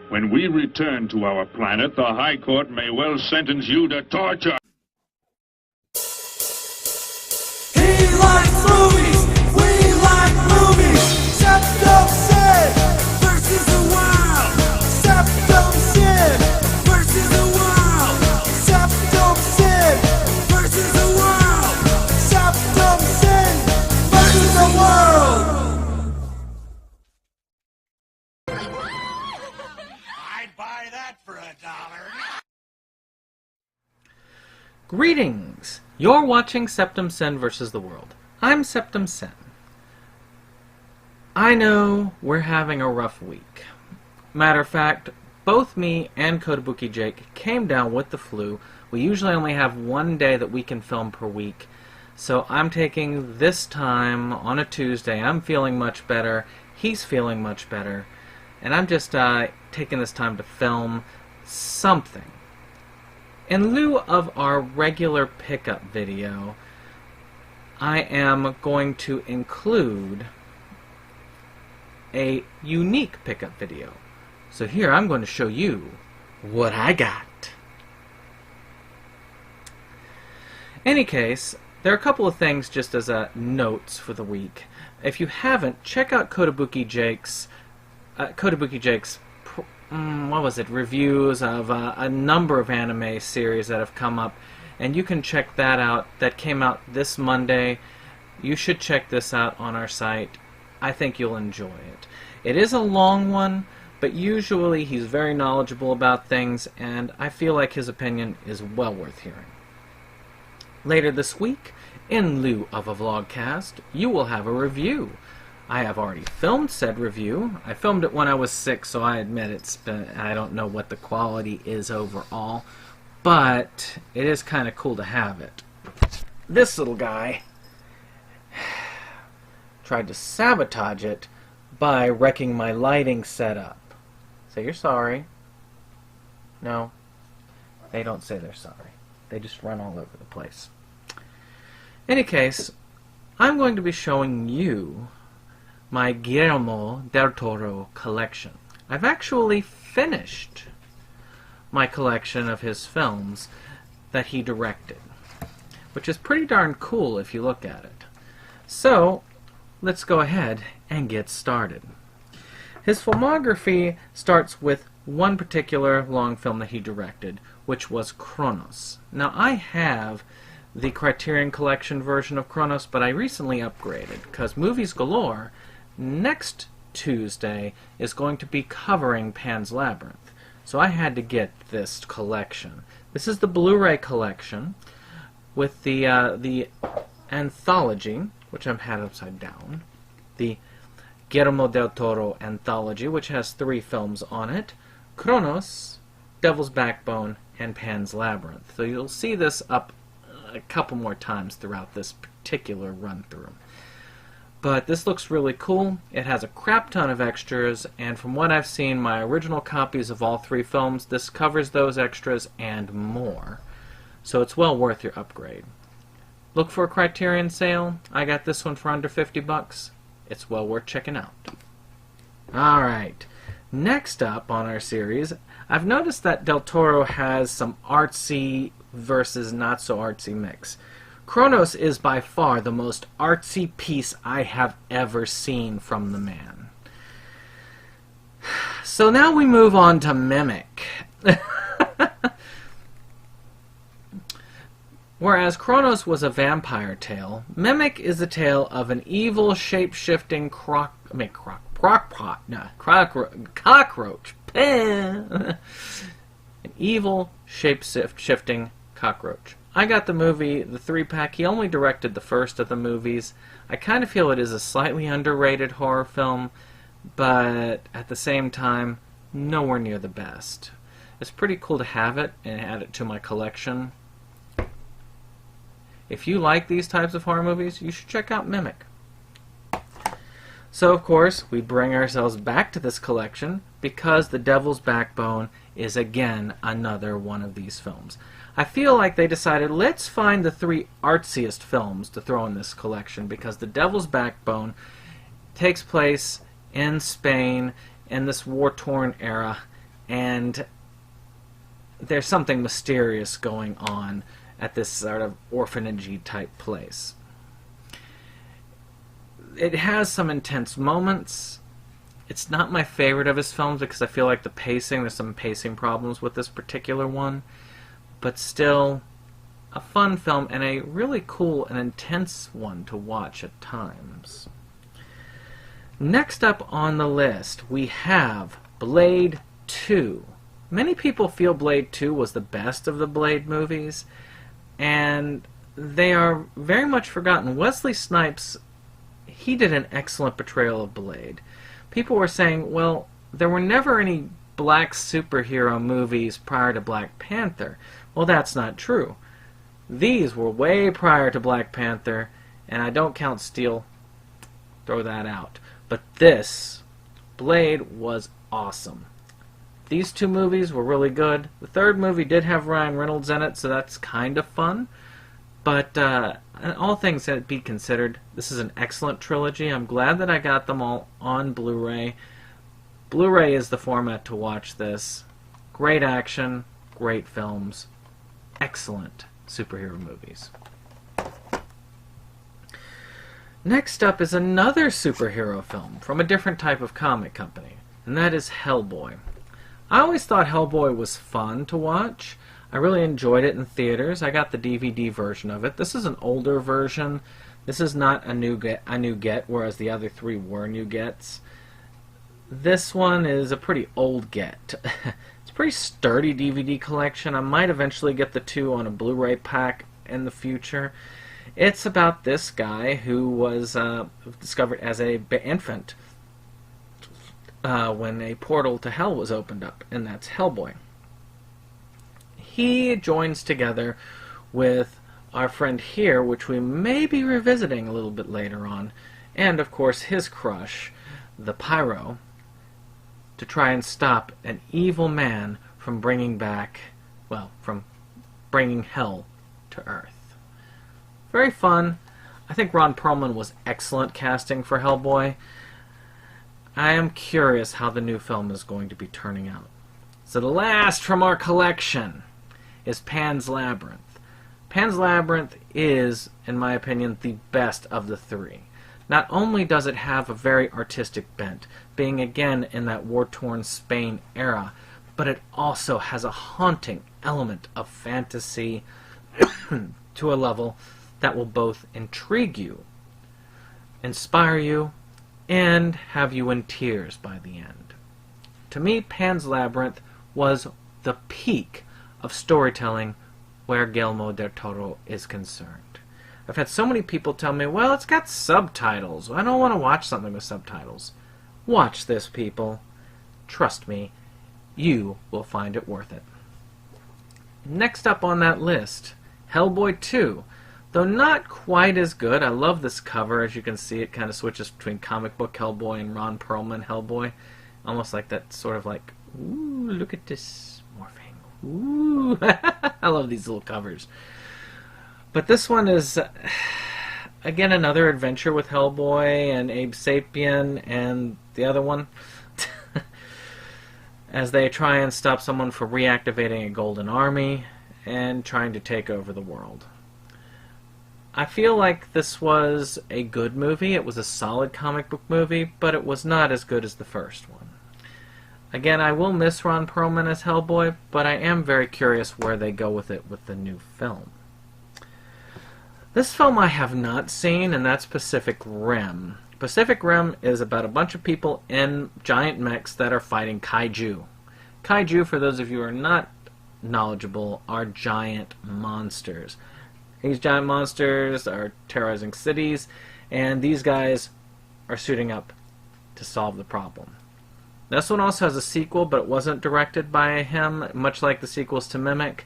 When we return to our planet, the High Court may well sentence you to torture. He likes movies, we like movies. SeptumSin versus the world. SeptumSin versus the world. SeptumSin versus the world. SeptumSin versus the world. I'd buy that for $1. Greetings! You're watching SeptumSin vs. the World. I'm SeptumSin. I know we're having a rough week. Matter of fact, both me and Kotobuki Jake came down with the flu. We usually only have one day that we can film per week. So I'm taking this time on a Tuesday. I'm feeling much better. He's feeling much better. And I'm just taking this time to film something. In lieu of our regular pickup video, I am going to include a unique pickup video. So here I'm going to show you what I got. Any case, there are a couple of things just as notes for the week. If you haven't, check out Kotobuki Jake's reviews of a number of anime series that have come up, and you can check that out. That came out this Monday. You should check this out on our site. I think you'll enjoy it. It is a long one, but usually he's very knowledgeable about things, and I feel like his opinion is well worth hearing. Later this week, in lieu of a vlogcast, you will have a review. I have already filmed said review. I filmed it when I was sick, so I admit I don't know what the quality is overall, but it is kind of cool to have it. This little guy tried to sabotage it by wrecking my lighting setup. Say you're sorry. No, they don't say they're sorry. They just run all over the place. Any case, I'm going to be showing you my Guillermo Del Toro collection. I've actually finished my collection of his films that he directed, which is pretty darn cool if you look at it. So, let's go ahead and get started. His filmography starts with one particular long film that he directed, which was Cronos. Now, I have the Criterion Collection version of Cronos, but I recently upgraded, because Movies Galore next Tuesday is going to be covering Pan's Labyrinth. So I had to get this collection. This is the Blu-ray collection with the anthology, which I've had upside down. The Guillermo Del Toro anthology, which has 3 films on it. Cronos, Devil's Backbone, and Pan's Labyrinth. So you'll see this up a couple more times throughout this particular run-through. But this looks really cool. It has a crap ton of extras, and from what I've seen, my original copies of all 3 films, this covers those extras and more. So it's well worth your upgrade. Look for a Criterion sale. I got this one for under $50. It's well worth checking out. Alright, next up on our series, I've noticed that Del Toro has some artsy versus not so artsy mix. Cronos is by far the most artsy piece I have ever seen from the man. So now we move on to Mimic. Whereas Cronos was a vampire tale, Mimic is a tale of an evil shape-shifting cockroach. An evil shape-shifting cockroach. I got the movie, the 3-pack. He only directed the first of the movies. I kind of feel it is a slightly underrated horror film, but at the same time, nowhere near the best. It's pretty cool to have it and add it to my collection. If you like these types of horror movies, you should check out Mimic. So, of course, we bring ourselves back to this collection because The Devil's Backbone is again another one of these films. I feel like they decided, let's find the 3 artsiest films to throw in this collection, because The Devil's Backbone takes place in Spain in this war-torn era, and there's something mysterious going on at this sort of orphanage-y type place. It has some intense moments. It's not my favorite of his films because I feel like there's some pacing problems with this particular one, but still a fun film and a really cool and intense one to watch at times. Next up on the list, we have Blade 2. Many people feel Blade 2 was the best of the Blade movies, and they are very much forgotten. Wesley Snipes, he did an excellent portrayal of Blade. People were saying, well, there were never any black superhero movies prior to Black Panther. Well, that's not true. These were way prior to Black Panther, and I don't count Steel. Throw that out. But this, Blade, was awesome. These two movies were really good. The third movie did have Ryan Reynolds in it, so that's kind of fun. But all things be considered, this is an excellent trilogy. I'm glad that I got them all on Blu-ray. Blu-ray is the format to watch this. Great action, great films, excellent superhero movies. Next up is another superhero film from a different type of comic company, and that is Hellboy. I always thought Hellboy was fun to watch. I really enjoyed it in theaters. I got the DVD version of it. This is an older version. This is not a new get, whereas the other three were new gets. This one is a pretty old get. It's a pretty sturdy DVD collection. I might eventually get the two on a Blu-ray pack in the future. It's about this guy who was discovered as an infant when a portal to hell was opened up, and that's Hellboy. He joins together with our friend here, which we may be revisiting a little bit later on, and of course his crush, the Pyro, to try and stop an evil man from bringing hell to Earth. Very fun. I think Ron Perlman was excellent casting for Hellboy. I am curious how the new film is going to be turning out. So the last from our collection is Pan's Labyrinth. Pan's Labyrinth is, in my opinion, the best of the three. Not only does it have a very artistic bent, being again in that war-torn Spain era, but it also has a haunting element of fantasy to a level that will both intrigue you, inspire you, and have you in tears by the end. To me, Pan's Labyrinth was the peak of storytelling where Guillermo Del Toro is concerned. I've had so many people tell me, well, it's got subtitles. I don't want to watch something with subtitles. Watch this, people. Trust me, you will find it worth it. Next up on that list, Hellboy 2. Though not quite as good. I love this cover. As you can see, it kind of switches between comic book Hellboy and Ron Perlman Hellboy. Almost like that sort of like, ooh, look at this morphing. Ooh. I love these little covers. But this one is, again, another adventure with Hellboy and Abe Sapien and the other one. As they try and stop someone from reactivating a golden army and trying to take over the world. I feel like this was a good movie. It was a solid comic book movie, but it was not as good as the first one. Again, I will miss Ron Perlman as Hellboy, but I am very curious where they go with it with the new film. This film I have not seen, and that's Pacific Rim. Pacific Rim is about a bunch of people in giant mechs that are fighting kaiju. Kaiju, for those of you who are not knowledgeable, are giant monsters. These giant monsters are terrorizing cities, and these guys are suiting up to solve the problem. This one also has a sequel, but it wasn't directed by him, much like the sequels to Mimic.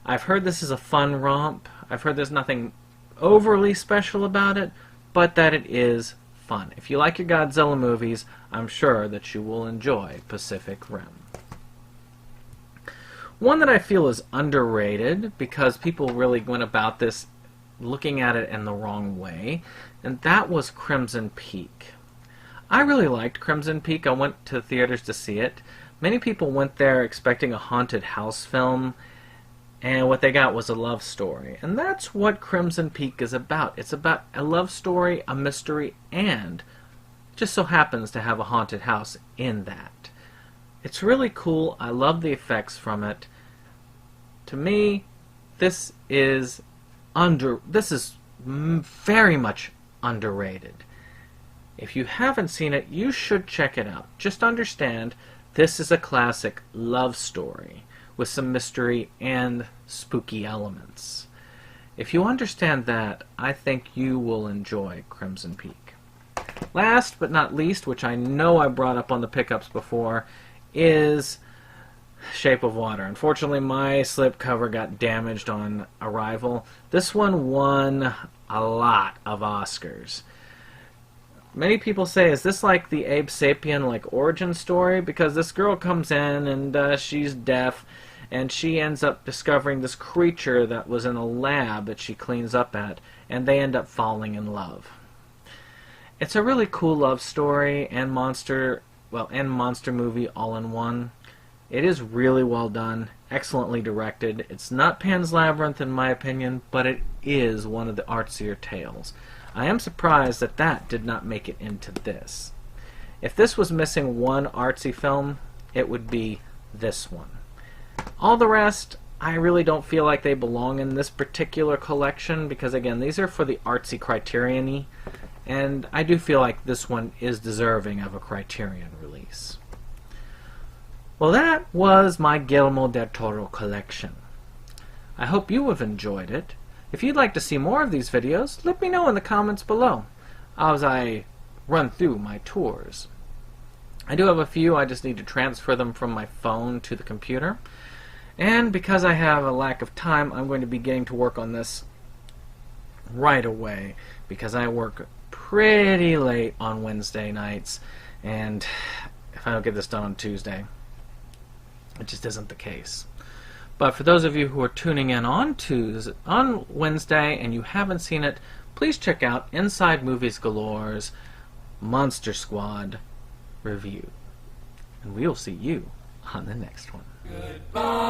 I've heard this is a fun romp. I've heard there's nothing overly special about it, but that it is fun. If you like your Godzilla movies, I'm sure that you will enjoy Pacific Rim. One that I feel is underrated because people really went about this looking at it in the wrong way, and that was Crimson Peak. I really liked Crimson Peak. I went to theaters to see it. Many people went there expecting a haunted house film, and what they got was a love story. And that's what Crimson Peak is about. It's about a love story, a mystery, and just so happens to have a haunted house in that. It's really cool. I love the effects from it. To me, this is very much underrated. If you haven't seen it, you should check it out. Just understand, this is a classic love story with some mystery and spooky elements. If you understand that, I think you will enjoy Crimson Peak. Last but not least, which I know I brought up on the pickups before, is Shape of Water. Unfortunately, my slipcover got damaged on arrival. This one won a lot of Oscars. Many people say, is this like the Abe Sapien origin story? Because this girl comes in and she's deaf, and she ends up discovering this creature that was in a lab that she cleans up at, and they end up falling in love. It's a really cool love story and monster movie all in one. It is really well done, excellently directed. It's not Pan's Labyrinth in my opinion, but it is one of the artsier tales. I am surprised that that did not make it into this. If this was missing one artsy film, it would be this one. All the rest, I really don't feel like they belong in this particular collection because, again, these are for the artsy Criterion-y, and I do feel like this one is deserving of a Criterion release. Well, that was my Guillermo Del Toro collection. I hope you have enjoyed it. If you'd like to see more of these videos, let me know in the comments below as I run through my tours. I do have a few, I just need to transfer them from my phone to the computer. And because I have a lack of time, I'm going to be getting to work on this right away because I work pretty late on Wednesday nights, and if I don't get this done on Tuesday, it just isn't the case. But for those of you who are tuning in on Wednesday and you haven't seen it, please check out Inside Movies Galore's Monster Squad review. And we will see you on the next one. Goodbye.